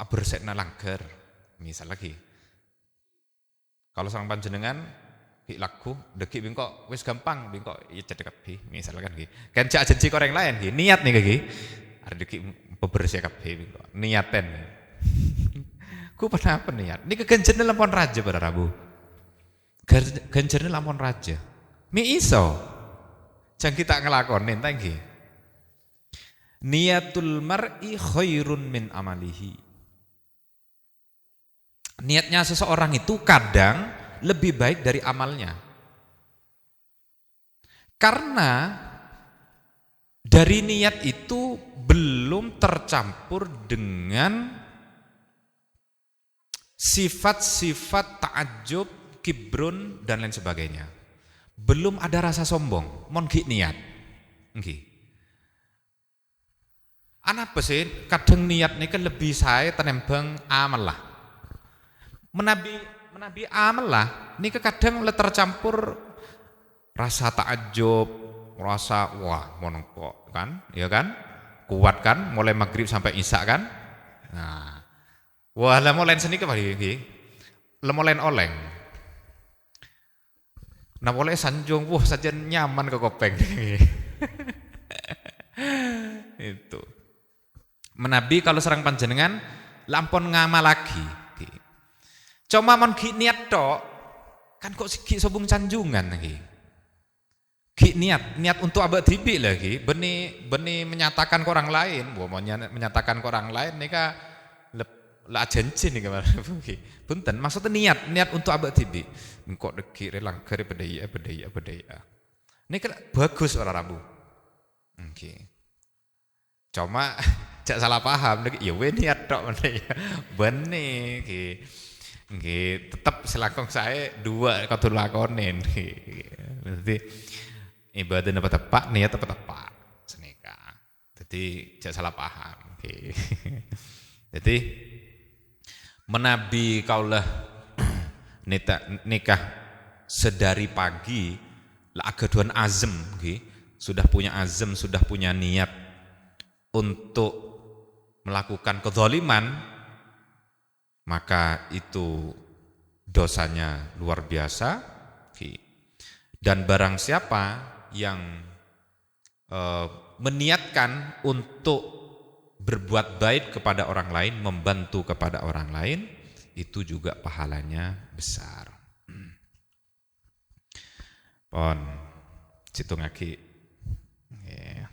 abersekna langgar misal lagi. Kalau sang panjenengan ki laku deki bingkok wis gampang bingkok ya cedek kabeh misalkan ki. Kan cak janji orang lain ki niat nih ki. Arep deki bebersih kabeh bingkok niaten. Ku pernah apa niat? Niki genjene lampun raja pada Rabu. Genjene lampun raja. Mi iso. Jang kita ngelakonin ta nggih. Niatul mar'i khairun min amalihi. Niatnya seseorang itu kadang lebih baik dari amalnya. Karena dari niat itu belum tercampur dengan sifat-sifat ta'ajub, kibrun dan lain sebagainya. Belum ada rasa sombong, mon ki niat. Nggih. Ana sih kadang niat nih kan lebih saya tenembang amal lah. Menabi amal lah, ini kadang tercampur rasa takjub, rasa wah monongkok kan, ya kan, kuat kan, mulai maghrib sampai isya kan, nah, wah lemolen seni kembali lagi, lemolen oleng, nah boleh sanjung, wah saja nyaman ke kopeng, itu, menabi kalau serang panjenengan, lampon ngamal lagi. Cuma mon ki niat tok kan kok ki sobung canjungan lagi. Ki niat untuk abad tibi lagi, beni menyatakan ke orang lain, mau menyatakan ke orang lain nika la janji nih kemarin. Punten maksudnya niat untuk abad tibi. Engkau deki relang kari bedaya. Ini kan bagus orang Rabu. Oke. Cuma cak salah paham ya we niat tok benih tetap selangkong saya 2 kudu lakonin. Berarti ibadah apa tepak, niat apa tepak senika. Jadi jangan salah paham. Okay. Jadi menabi kaulah nikah sedari pagi lah agaduan azam, okay. Sudah punya azam, sudah punya niat untuk melakukan kezaliman, maka itu dosanya luar biasa. Okay. Dan barang siapa yang meniatkan untuk berbuat baik kepada orang lain, membantu kepada orang lain, itu juga pahalanya besar. Pon situ ngaki. Yeah.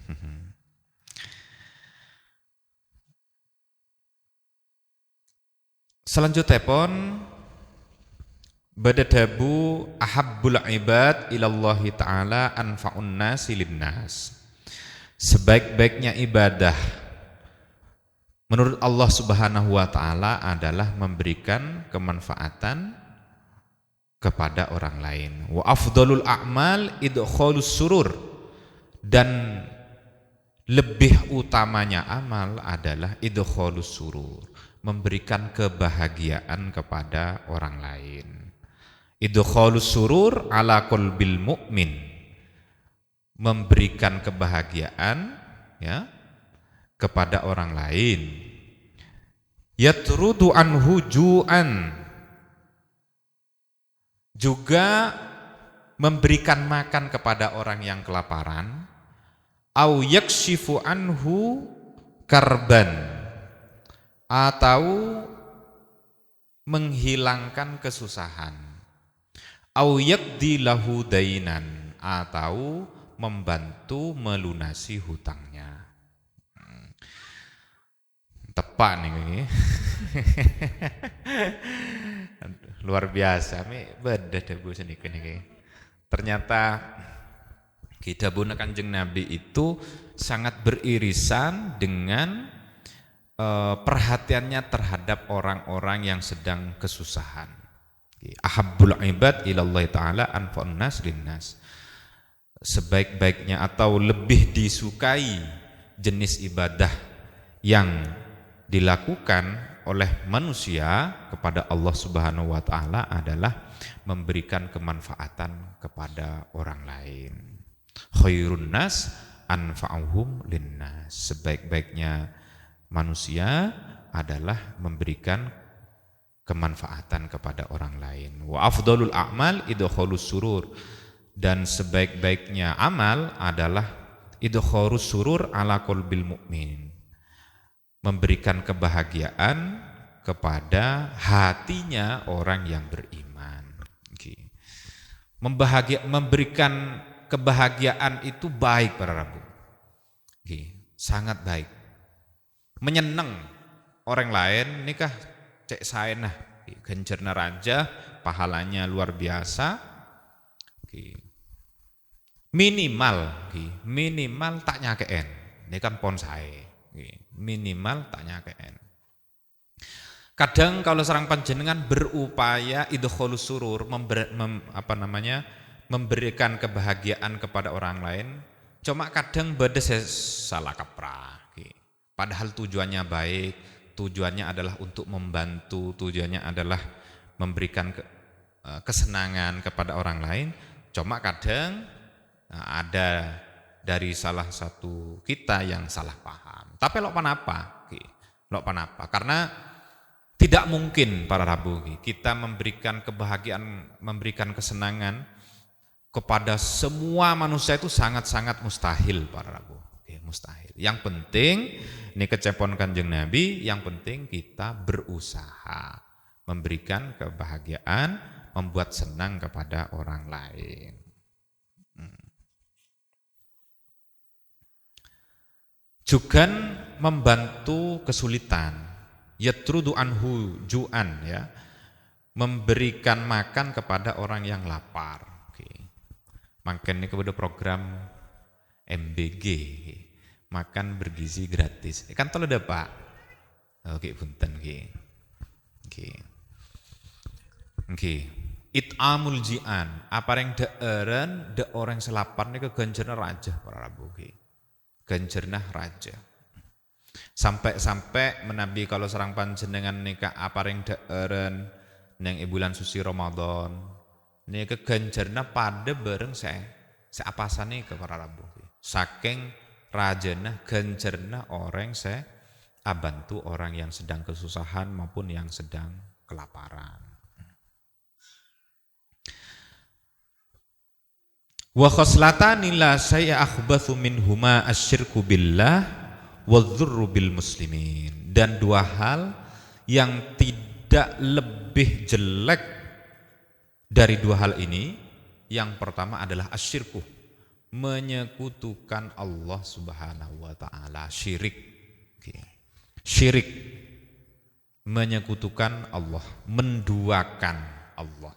Selanjutnya pon badadabu ahabbul ibad ilallahi ta'ala anfa'un nasi linnas. Sebaik-baiknya ibadah menurut Allah Subhanahu wa taala adalah memberikan kemanfaatan kepada orang lain. Wa afdalul a'mal idkhalus surur, dan lebih utamanya amal adalah idkhalus surur, memberikan kebahagiaan kepada orang lain. Idkhalus surur ala qalbil mu'min, memberikan kebahagiaan ya kepada orang lain. Yatrudu anhu ju'an, juga memberikan makan kepada orang yang kelaparan. Au yakshifu anhu karban, atau menghilangkan kesusahan. Au yaqdi lahu dainan, atau membantu melunasi hutangnya. Tepat nih. Luar biasa, beda debu sedikit nih. Ternyata kita bunuh Kanjeng Nabi itu sangat beririsan dengan perhatiannya terhadap orang-orang yang sedang kesusahan. Ahabbul ibad ilallahi ta'ala anfa'un nas linnas. Sebaik-baiknya atau lebih disukai jenis ibadah yang dilakukan oleh manusia kepada Allah Subhanahu wa taala adalah memberikan kemanfaatan kepada orang lain. Khairun nas anfa'uhum linnas. Sebaik-baiknya manusia adalah memberikan kemanfaatan kepada orang lain. Wa afdalul a'mal idkhalus surur, dan sebaik-baiknya amal adalah idkhalus surur ala qalbil mu'min, memberikan kebahagiaan kepada hatinya orang yang beriman. Memberikan kebahagiaan itu baik para Rabu, sangat baik. Menyenang orang lain nikah cek saya nah gencerna raja, pahalanya luar biasa. Minimal tak nyakeen, ini kan pon saya. Minimal tak nyakeen. Kadang kalau serang panjenengan berupaya idkhalus surur, memberikan kebahagiaan kepada orang lain, cuma kadang bade salah kaprah. Padahal tujuannya baik, tujuannya adalah untuk membantu, tujuannya adalah memberikan kesenangan kepada orang lain. Cuma kadang ada dari salah satu kita yang salah paham. Tapi lok panapa? Karena tidak mungkin para Rabu kita memberikan kebahagiaan, memberikan kesenangan kepada semua manusia, itu sangat-sangat mustahil para Rabu. Mustahil. Yang penting ini kecepon Kanjeng Nabi, yang penting kita berusaha memberikan kebahagiaan, membuat senang kepada orang lain. Juga membantu kesulitan, yatrudu anhu ju'an, ya, memberikan makan kepada orang yang lapar. Makanya kepada program MBG, makan bergizi gratis. Kan tolo ada Pak. Oke, punten nggih. Nggih. It'amul ji'an, apareng deeren de orang selapar nika ganjerna raja para rabu ki. Ganjerna raja. Sampai menabi kalau serang panjenengan nika apareng deeren neng bulan suci Ramadan. Nika ganjerna pada bareng seapasane ke para rabu ki. Saking rajana ganjerna orang bantu orang yang sedang kesusahan maupun yang sedang kelaparan. Wa khoslatani la saya akhbathu minhuma asyirku billah wadzurru bil muslimin. Dan dua hal yang tidak lebih jelek dari dua hal ini, yang pertama adalah asyirku, menyekutukan Allah Subhanahu wa taala, syirik. Syirik, menyekutukan Allah, menduakan Allah.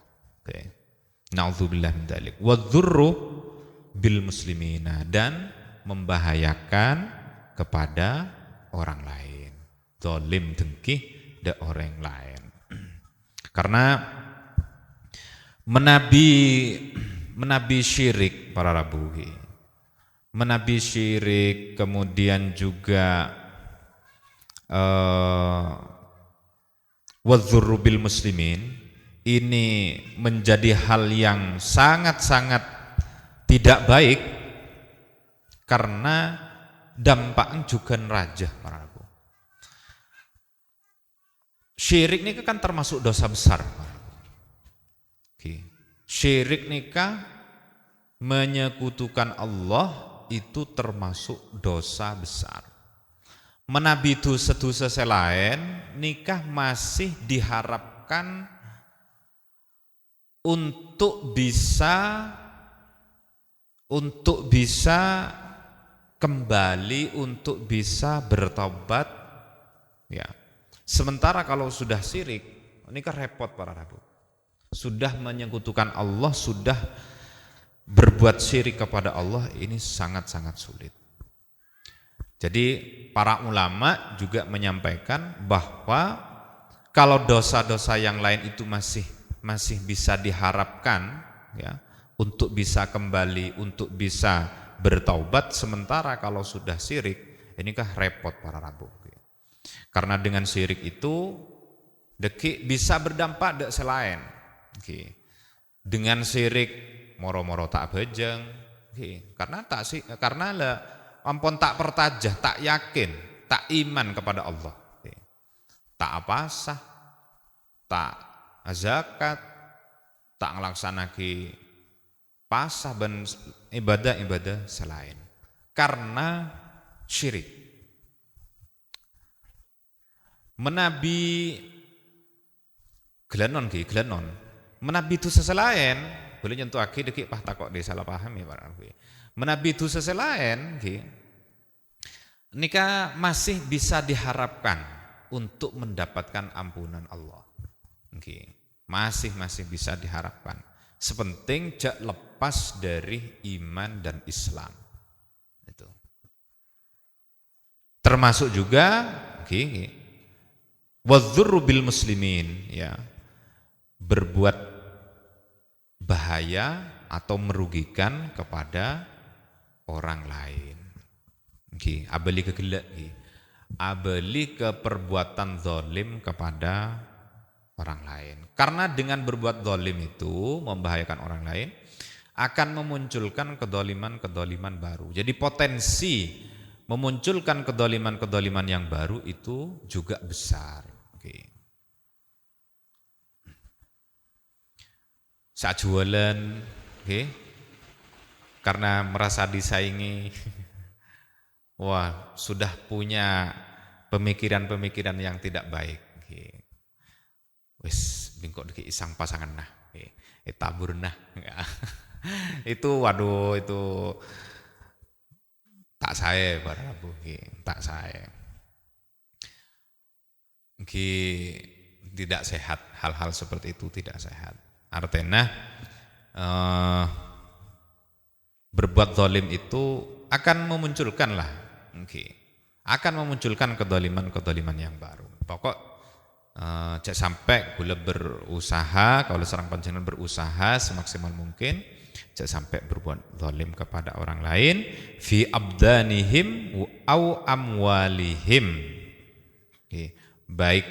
Na'udzubillah min dzalik. Wadzurru bil muslimina, dan membahayakan kepada orang lain. Zalim dengki de orang lain. Karena menabi syirik para rabuhi. Menabi syirik, kemudian juga wadzurru bil muslimin, ini menjadi hal yang sangat-sangat tidak baik karena dampaknya juga raja para rabu. Syirik ini kan termasuk dosa besar. Syirik nikah menyekutukan Allah itu termasuk dosa besar. Menabi dosa-dosa selain nikah masih diharapkan untuk bisa kembali, untuk bisa bertobat, ya. Sementara kalau sudah syirik, ini kan repot para rabu. Sudah menyekutukan Allah, sudah berbuat syirik kepada Allah, ini sangat-sangat sulit. Jadi para ulama juga menyampaikan bahwa kalau dosa-dosa yang lain itu masih bisa diharapkan, ya, untuk bisa kembali, untuk bisa bertaubat. Sementara kalau sudah syirik, ini kah repot para rabu. Karena dengan syirik itu bisa berdampak dek selain. Dengan syirik moro-moro tak bejeng, karena ampun tak pertajah, tak yakin, tak iman kepada Allah. Tak apasah, tak zakat, tak ngelaksanaki pasah dan ibadah-ibadah selain karena syirik. Menabi gelenon menabi itu seselain boleh nyentuh aki deki pah takok de salah paham ya para rabu. Menabi itu seselain nikah masih bisa diharapkan untuk mendapatkan ampunan Allah. Masih bisa diharapkan. Sepenting jak lepas dari iman dan Islam. Itu. Termasuk juga wadzurru bil muslimin, ya. Berbuat bahaya atau merugikan kepada orang lain. Abeli kegelak, abeli keperbuatan zalim kepada orang lain. Karena dengan berbuat zalim itu membahayakan orang lain, akan memunculkan kedoliman baru. Jadi potensi memunculkan kedoliman yang baru itu juga besar. Saat jualan, karena merasa disaingi, wah sudah punya pemikiran yang tidak baik. Wis bingkok deki isang pasangan nah, tabur nah, itu waduh itu tak saya para rabu, tak saya, tidak sehat, hal-hal seperti itu tidak sehat. Artinya berbuat zalim itu akan memunculkan kedoliman yang baru. Pokok Cek sampai kula berusaha, kalau seorang panjenengan berusaha semaksimal mungkin, cek sampai berbuat zalim kepada orang lain, fi abdanihim au amwalihim, baik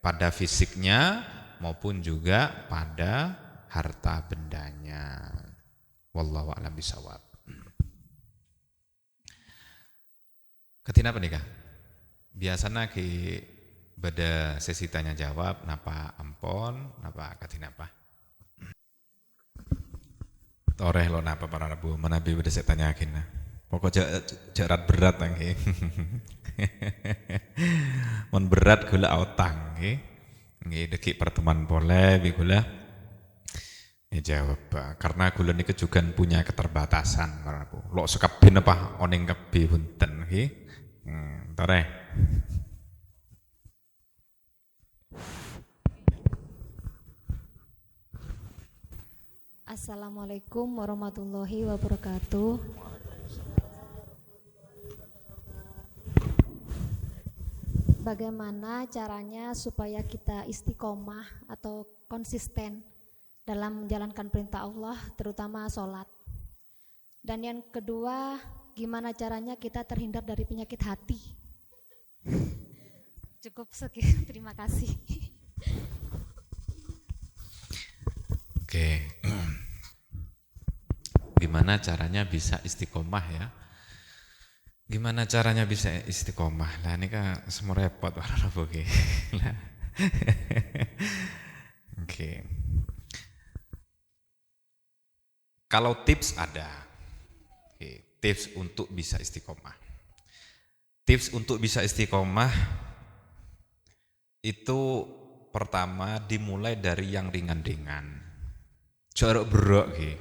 pada fisiknya maupun juga pada harta bendanya. Wallahu a'lam bishawab. Ketina apa nih kak? Biasanya ki pada sesi tanya jawab, napa ampon, napa katina apa? Toreh lo napa para rabu, menabi pada saya tanyakin nah. Pokoknya jarat berat nangki. Mon berat gula otang, nggih deki pertemuan boleh, bi gula. Ya jawab, karena gula ini juga punya keterbatasan para rabu. Lo sekabin apa oning kebi punten, toreh. Assalamualaikum warahmatullahi wabarakatuh. Bagaimana caranya supaya kita istiqomah atau konsisten dalam menjalankan perintah Allah, terutama sholat? Dan yang kedua, gimana caranya kita terhindar dari penyakit hati? Cukup sekian, terima kasih. Oke. Gimana caranya bisa istiqomah ya? Gimana caranya bisa istiqomah? Lah ini kan semua repot para oke. Oke. Kalau tips ada. Oke, tips untuk bisa istiqomah. Tips untuk bisa istiqomah itu pertama dimulai dari yang ringan-ringan. Jorok berok nggih.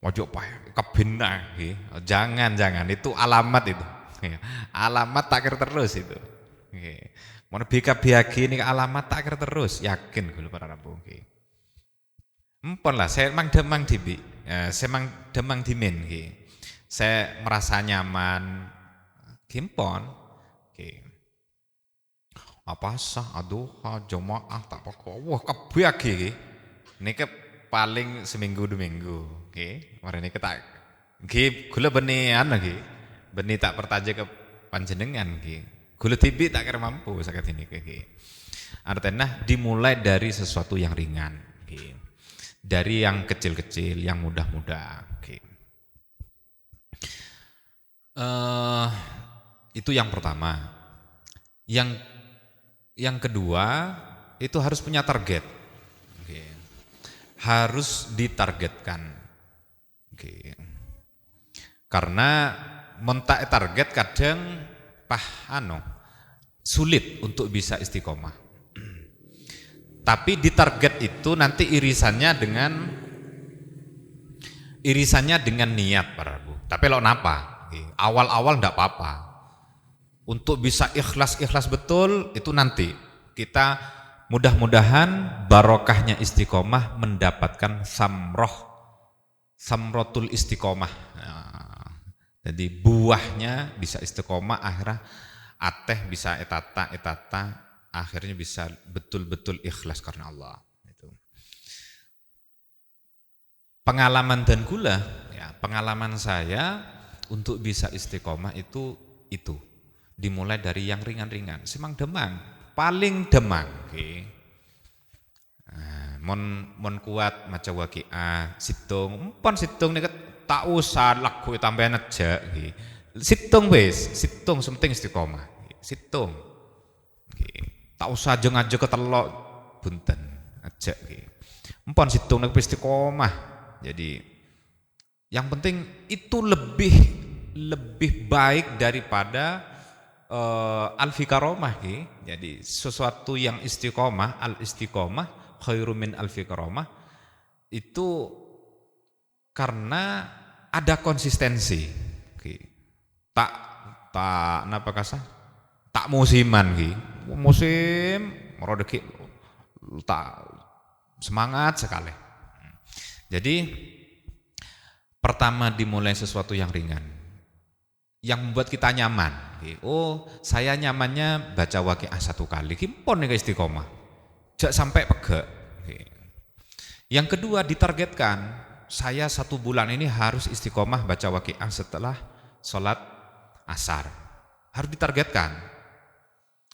Ojo pae kebenah nggih. Jangan itu alamat itu. Alamat takir terus itu. Nggih. Mun BKBAG ini alamat takir terus, yakin kula para rabu nggih. Empon lah saya mang demang dibi. Saya mang demang dimin nggih. Saya merasa nyaman gimpon nggih. Apa sah aduh jamaah tak pokok. Wah KBAG nggih. Niki paling seminggu 2 minggu, oke. Marane ketak, nggih, gula benian lagi, beni tak pertaja ke panjenengan, nggih. Gula tibi tak kira mampu sakat ini, nggih. Artinya dimulai dari sesuatu yang ringan, nggih. Dari yang kecil-kecil, yang mudah-mudah, nggih. Itu yang pertama. Yang kedua itu harus punya target. Harus ditargetkan. Oke. Karena mentak target kadang sulit untuk bisa istiqomah. Tapi di target itu nanti irisannya dengan niat para Bu. Tapi lo napa? Awal-awal ndak apa-apa. Untuk bisa ikhlas betul itu nanti kita mudah-mudahan barokahnya istiqomah mendapatkan samrotul istiqomah. Nah, jadi buahnya bisa istiqomah, akhirnya ateh bisa etata, akhirnya bisa betul-betul ikhlas karena Allah. Itu. Pengalaman dan gula, ya, pengalaman saya untuk bisa istiqomah itu dimulai dari yang ringan-ringan, semang demang. Paling demang, okay. Mon kuat maca waqiah, situng nih tak usah lagu tambahan aja, okay. Situng sementing istiqomah, situng, okay. Tak usah aja ketelok bunten aja, okay. Situng nih istiqomah, jadi yang penting itu lebih baik daripada al-fiqaromah, jadi sesuatu yang istiqomah, al-istiqomah khairum min al-fiqaromah itu karena ada konsistensi, tak napa kasah, tak musiman, musim merodeki tak semangat sekali. Jadi pertama dimulai sesuatu yang ringan. yang membuat kita nyaman. Oh, saya nyamannya baca Waqiah 1 kali, pon nih istiqomah. Jak sampai pegek. Yang kedua ditargetkan, saya 1 bulan ini harus istiqomah baca Waqiah setelah sholat asar. Harus ditargetkan.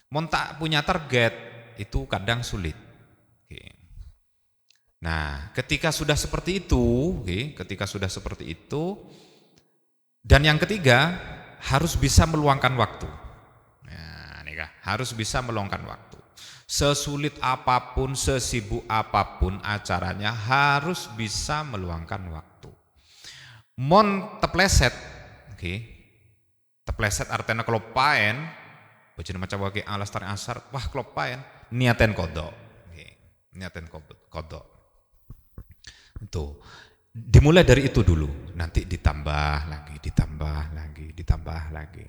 Mau tak punya target itu kadang sulit. Nah, ketika sudah seperti itu, dan yang ketiga harus bisa meluangkan waktu. Nah, ini harus bisa meluangkan waktu. Sesulit apapun, sesibuk apapun acaranya harus bisa meluangkan waktu. Mon tepleset, tepleset artinya kelopain, bacaan maca Waqiah alas tarik asar, wah kelopain, niaten kodok, niaten kodok. Itu dimulai dari itu dulu, nanti ditambah lagi.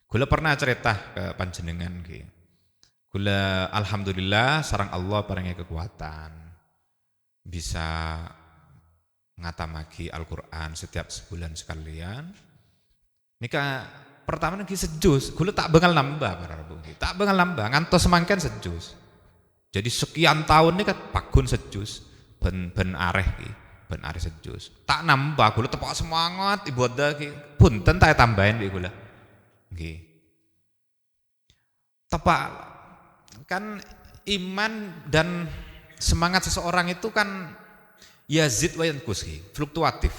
Gula pernah cerita ke panjenengan, gula alhamdulillah sarang Allah paringi kekuatan bisa ngatamaki Al-Qur'an setiap sebulan sekalian. Nika pertama lagi sejus, gula tak bengal nambah tak bengal nambah, ngantos semangken sejus. Jadi sekian tahun ini kan pagun sejus, ben areh sejus. Tak nambah, gula tepak semangat ibadah ki. Punten tak tambahin iki gula. Nggih. Tepak kan iman dan semangat seseorang itu kan yazid wa yanqus, fluktuatif.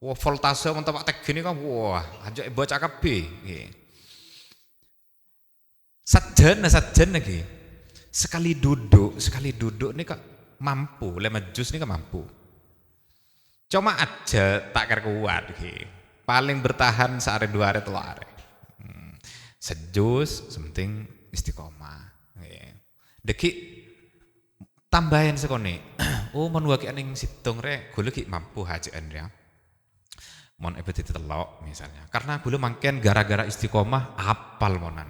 Wah, voltase men tepak tek gini kan wah, aja baca kabeh nggih. Sajen lagi. Sekali duduk ini kok mampu, lemejus ini kok mampu. Cuma aja tak kira kuat paling bertahan sehari 2 hari 3 hari. Sejus, sementing istiqomah. Deki tambahin sekone. Oh, mon Waqiah ning situng rek, gula ki mampu hajaan ya. Mon ebet telok misalnya. Karena gula mangken gara-gara istiqomah apal monan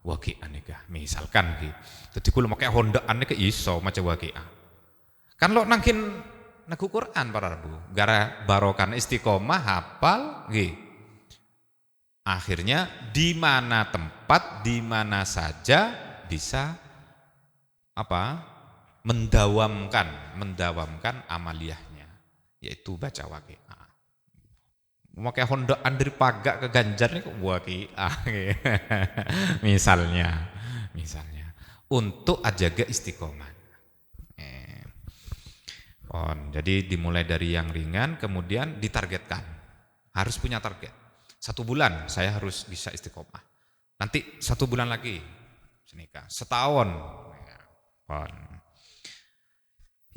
Waqiah nika. Misalkan ki. Dadi gula make hondaan nika iso maca Waqiah. Kan lo nangkin nagu Quran para Rabu, gara barokan istiqomah hafal nggih. Akhirnya di mana tempat, di mana saja bisa mendawamkan amaliyahnya, yaitu baca Waqiah. Memakai hondokan dari pagak ke Ganjar ini kok Waqiah. misalnya untuk ajaga istiqomah. Jadi dimulai dari yang ringan, kemudian ditargetkan. Harus punya target. 1 bulan saya harus bisa istiqomah. Nanti 1 bulan lagi, senika. Setahun.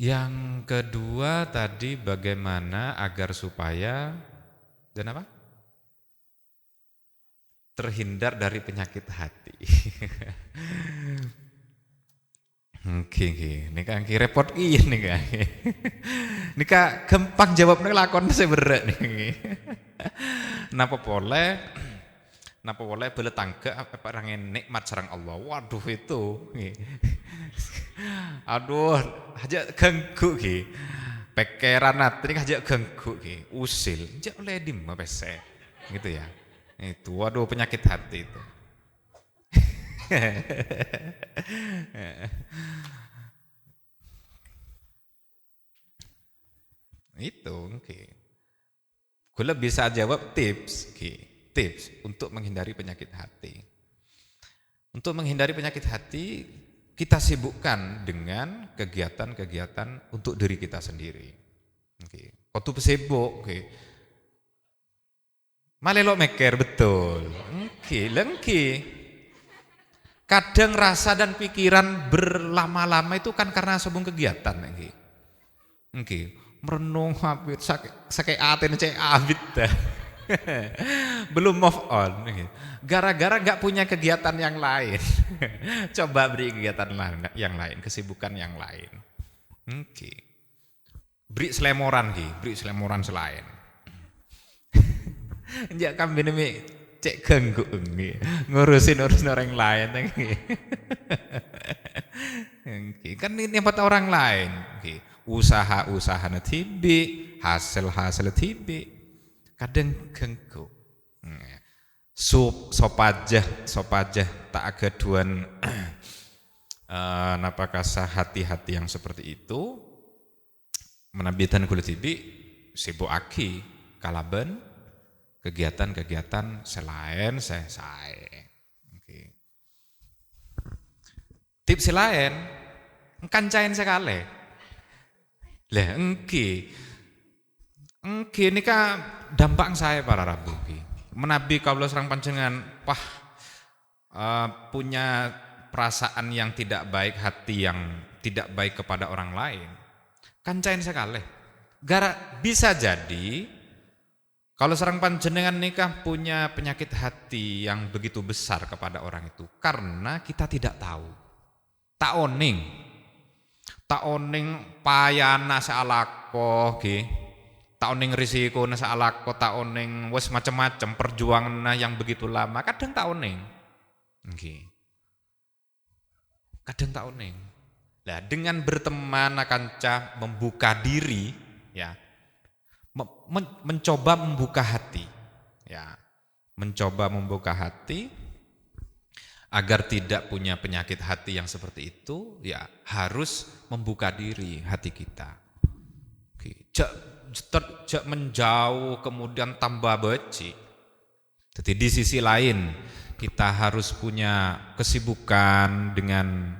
Yang kedua tadi bagaimana agar supaya dan apa? Terhindar dari penyakit hati. Ini kan repot ini kan. Ini kan gampang jawabnya lakon saya berat nih. Napa boleh boleh tangga apa orang nikmat sarang Allah. Waduh itu. Aduh, aja ganggu ki. Pekeran ini aja ganggu ki. Usil, aja oleh dim pese. Gitu ya. Itu waduh penyakit hati itu. Itu Gula bisa jawab tips untuk menghindari penyakit hati. Untuk menghindari penyakit hati kita sibukkan dengan kegiatan-kegiatan untuk diri kita sendiri. Waktu sibuk, malelo meker betul. Kadang rasa dan pikiran berlama-lama itu kan karena sebung kegiatan. Merenung habis sakit aten cek abit belum move on. Gara-gara nggak punya kegiatan yang lain. Coba beri kegiatan yang lain, kesibukan yang lain. Beri selemoran selain. Njak kami demi cek ganggu ngurusin orang lain. Kan ini dapat orang lain. Usaha tibi, hasil tibi. Kadang ganggu. Sopajah tak agaduan napa kasah hati-hati yang seperti itu menabitan kulit tibi sibuk aki kalaban kegiatan-kegiatan selain saya. Okay. Tips lain kancain sekali. Lah engki ini kan dampak saya para Rabu menabi kaula sareng panjenengan punya perasaan yang tidak baik, hati yang tidak baik kepada orang lain. Kancain sekali. Bisa jadi kalau sareng panjenengan nikah punya penyakit hati yang begitu besar kepada orang itu karena kita tidak tahu. Tak oning payana salako nggih. Tak oning risiko na salako, tak oning wes macam-macam perjuangan yang begitu lama, kadang tak oning. Okay. Kadang tak oning. Nah, dengan berteman akan membuka diri, ya, mencoba membuka hati, ya, mencoba membuka hati agar tidak punya penyakit hati yang seperti itu, ya harus membuka diri hati kita. Okay. Jangan menjauh kemudian tambah beci. Jadi di sisi lain kita harus punya kesibukan dengan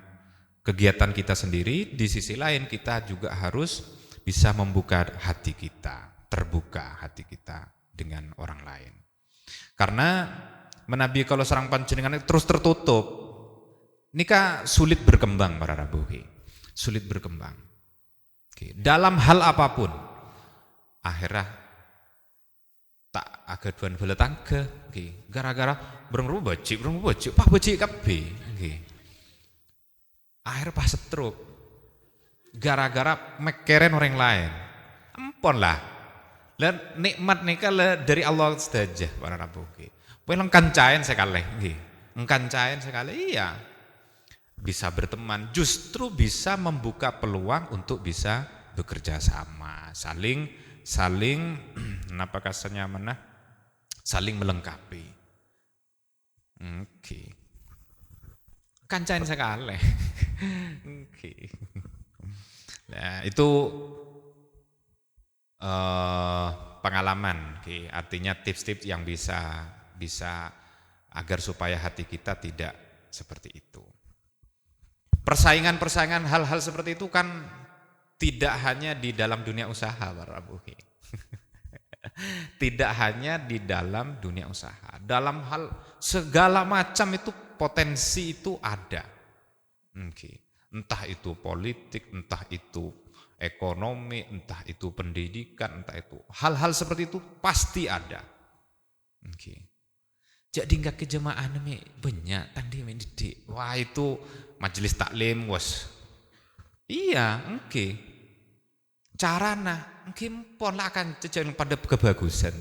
kegiatan kita sendiri. Di sisi lain kita juga harus bisa membuka hati kita, terbuka hati kita dengan orang lain. Karena menabi kalau sareng panjenengan terus tertutup, nikah sulit berkembang para Rabu. Sulit berkembang. Dalam hal apapun. Akhirnya tak agaduan bala tangga gara-gara breng becik pah becik kabeh akhir pas setruk gara-gara mekeren orang lain ampun lah nikmat nikah dari Allah saja para Rabu peleng kancain sekali iya bisa berteman justru bisa membuka peluang untuk bisa bekerja sama saling apa kasarnya mana saling melengkapi. Oke. Kancain sekali. Oke. Nah, itu pengalaman, artinya tips-tips yang bisa agar supaya hati kita tidak seperti itu. Persaingan hal-hal seperti itu kan tidak hanya di dalam dunia usaha, para Rabu. Tidak hanya di dalam dunia usaha. Dalam hal segala macam itu potensi itu ada. Entah itu politik, entah itu ekonomi, entah itu pendidikan, entah itu hal-hal seperti itu pasti ada. Jadi enggak kejemaah banyak tandi mendidik. Wah itu majelis taklim was. Iya, carana mungkin pon akan cenderung pada kebagusan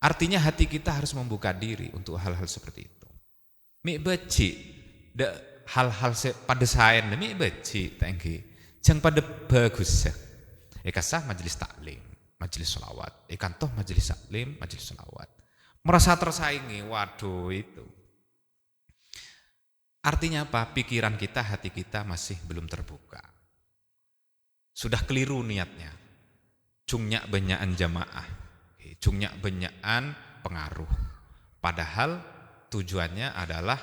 artinya hati kita harus membuka diri untuk hal-hal seperti itu beci hal-hal pada saya beci jangan pada bagus kasah majelis taklim majelis sholawat kantoh majelis taklim majelis sholawat merasa tersaingi waduh itu artinya apa pikiran kita hati kita masih belum terbuka. Sudah keliru niatnya. Cungnya banyakan jamaah. Cungnya banyakan pengaruh. Padahal tujuannya adalah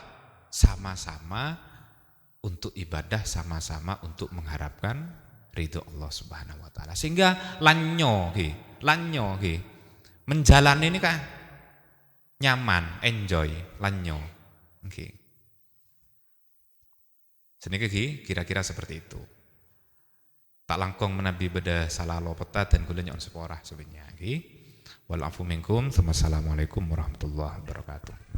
sama-sama untuk ibadah, sama-sama untuk mengharapkan ridho Allah Subhanahu wa taala. Sehingga lanyo menjalani ini kan nyaman, enjoy, lanyo. Seniki kira-kira seperti itu. Tak langkong menabi beda salah lopeta dan kula nyon sepora sebenarnya. Wal afu minkum. Wassalamualaikum warahmatullahi wabarakatuh.